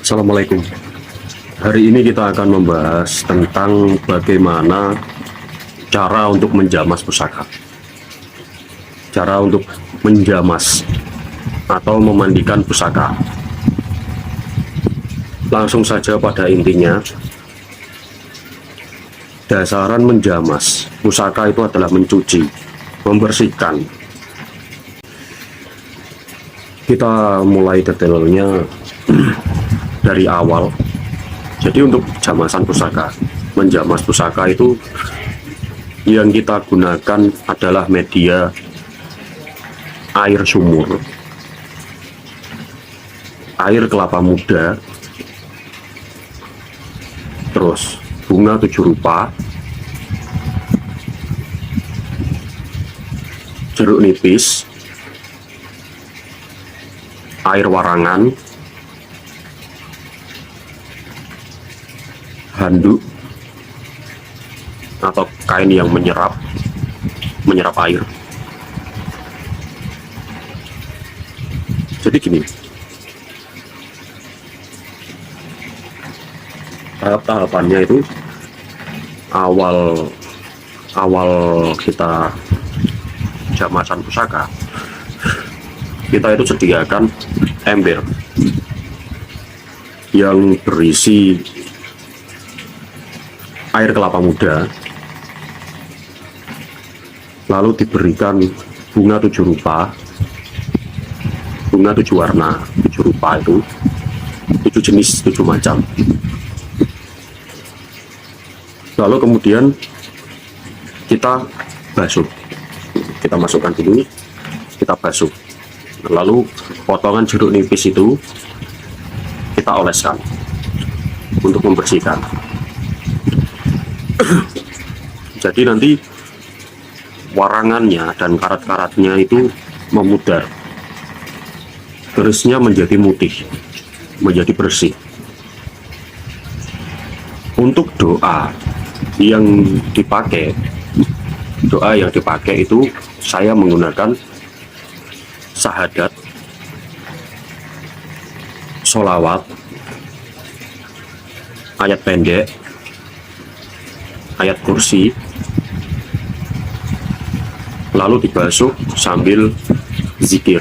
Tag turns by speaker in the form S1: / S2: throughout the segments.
S1: Assalamualaikum. Hari ini kita akan membahas tentang bagaimana cara untuk menjamas pusaka. Cara untuk menjamas atau memandikan pusaka. Langsung saja pada intinya, dasaran menjamas pusaka itu adalah mencuci, membersihkan. Kita mulai detailnya dari awal. Jadi untuk jamasan pusaka, menjamas pusaka itu yang kita gunakan adalah media air sumur, air kelapa muda, terus bunga 7 rupa, jeruk nipis, air warangan, handuk atau kain yang menyerap air. Jadi gini, tahap-tahapannya itu awal kita jamasan pusaka, kita itu sediakan ember yang berisi air kelapa muda, lalu diberikan bunga 7 rupa, bunga 7 warna, 7 rupa itu 7 jenis, 7 macam. Lalu kemudian kita basuh, kita masukkan dulu, kita basuh, lalu potongan jeruk nipis itu kita oleskan untuk membersihkan. Jadi nanti warangannya dan karat-karatnya itu memudar, kerisnya menjadi putih, menjadi bersih. Untuk doa yang dipakai itu saya menggunakan syahadat, sholawat, ayat pendek, ayat kursi, lalu dibasuh sambil zikir.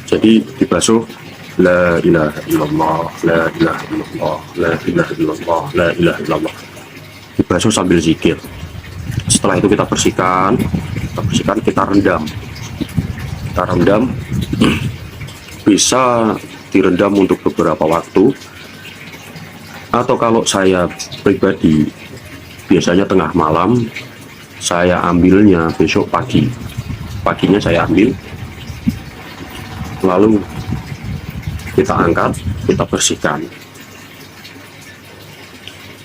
S1: Jadi dibasuh la ilaha illallah, la ilaha illallah, la ilaha illallah, la ilaha illallah. Dibasuh sambil zikir. Setelah itu kita bersihkan, kita rendam. Kita rendam, bisa direndam untuk beberapa waktu. Atau kalau saya pribadi, biasanya tengah malam, saya ambilnya besok pagi. Paginya saya ambil, lalu kita angkat, kita bersihkan.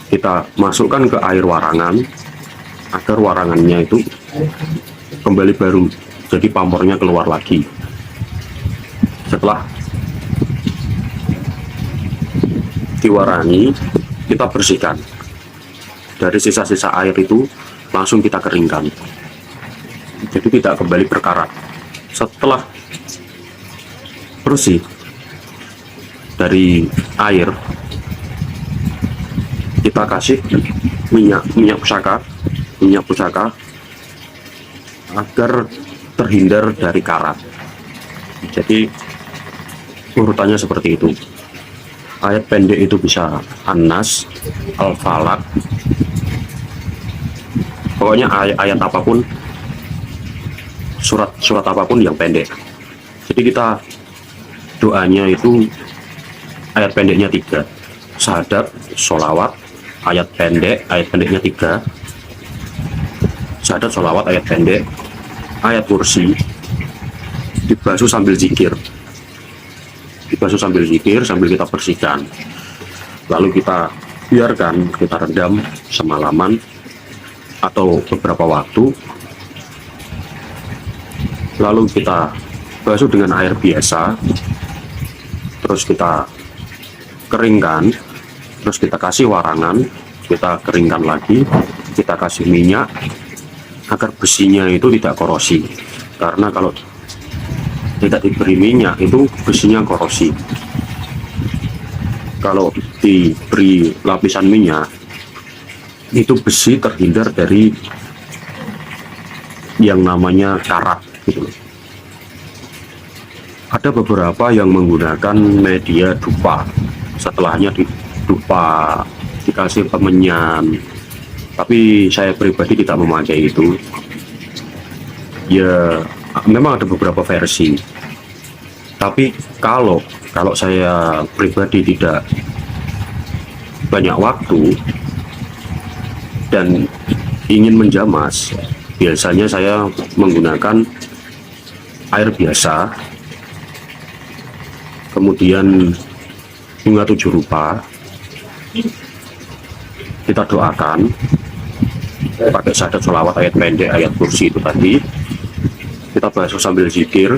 S1: Kita masukkan ke air warangan, agar warangannya itu kembali baru, jadi pamornya keluar lagi. Setelah diwarangi, kita bersihkan. Dari sisa-sisa air itu langsung kita keringkan, jadi tidak kembali berkarat. Setelah bersih dari air, kita kasih minyak pusaka agar terhindar dari karat. Jadi urutannya seperti itu. Ayat pendek itu bisa An-Nas, Al-Falaq, pokoknya ayat apapun, surat apapun yang pendek. Jadi kita doanya itu ayat pendeknya 3, syahadat, sholawat, ayat pendeknya 3, syahadat, sholawat, ayat pendek, ayat kursi, dibasuh sambil zikir. Dibasuh sambil zikir, sambil kita bersihkan. Lalu kita biarkan, kita rendam semalaman atau beberapa waktu. Lalu kita basuh dengan air biasa, terus kita keringkan, terus kita kasih warangan, kita keringkan lagi, kita kasih minyak agar besinya itu tidak korosi. Karena kalau tidak diberi minyak itu besinya korosi. kalau diberi lapisan minyak itu besi terhindar dari yang namanya karat gitu loh. Ada beberapa yang menggunakan media dupa, setelahnya di dupa dikasih pemenyan, tapi saya pribadi tidak memakai itu. Ya memang ada beberapa versi, tapi kalau saya pribadi tidak banyak waktu dan ingin menjamas, biasanya saya menggunakan air biasa, kemudian bunga 7 rupa, kita doakan pakai syahadat sholawat, ayat pendek, ayat kursi itu tadi, kita basuh sambil zikir.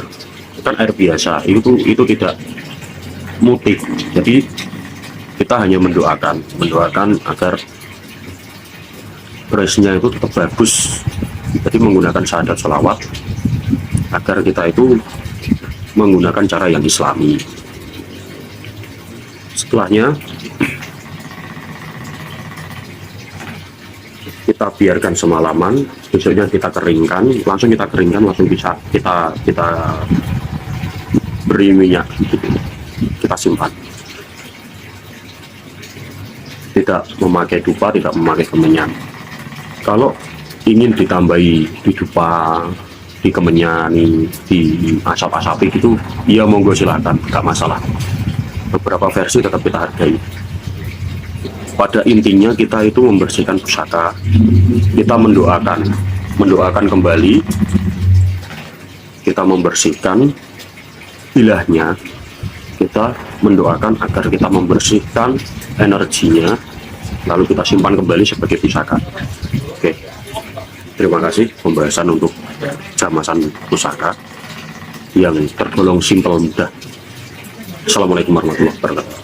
S1: Kan air biasa itu tidak mutih, jadi kita hanya mendoakan agar beresnya itu tetap bagus. Jadi menggunakan syahadat sholawat agar kita itu menggunakan cara yang islami. Setelahnya kita biarkan semalaman, besoknya kita keringkan, langsung bisa kita beri minyak gitu, kita simpan. Tidak memakai dupa, tidak memakai kemenyan. Kalau ingin ditambahi di dupa, di kemenyan, di asap-asapi gitu, ya monggo silakan, nggak masalah. Beberapa versi tetap kita hargai. Pada intinya kita itu membersihkan pusaka, kita mendoakan kembali, kita membersihkan ilahnya, kita mendoakan agar kita membersihkan energinya, lalu kita simpan kembali sebagai pusaka. Oke, terima kasih pembahasan untuk jamasan pusaka yang tergolong simpel mudah. Assalamualaikum warahmatullahi wabarakatuh.